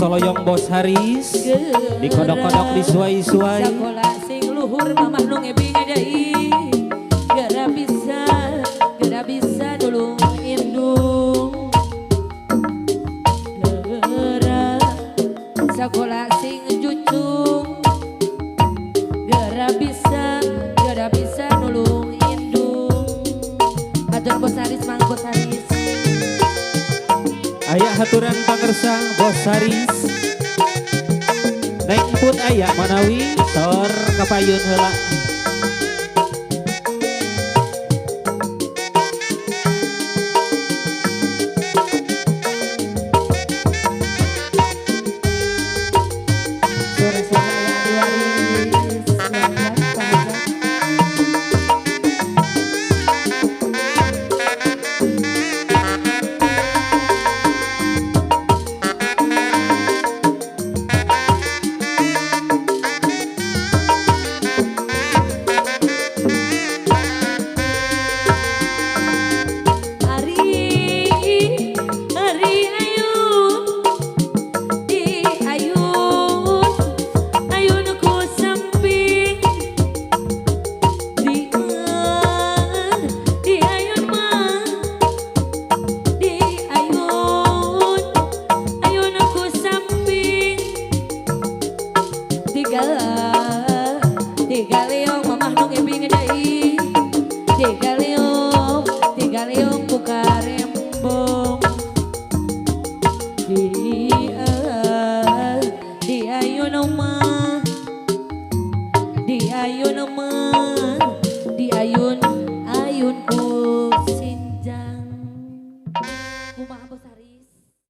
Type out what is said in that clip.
soloyong Bos Haris dikodok-kodok disuai-suai. Sakola sing luhur mamah nu ngebing deui gara bisa dulu indung gara sakola sing jucung gara bisa nulung indung atur Bos Haris mang Bos Haris. Aya haturan pangersa Bos Haris Neng put aya manawi tor kapayun heula.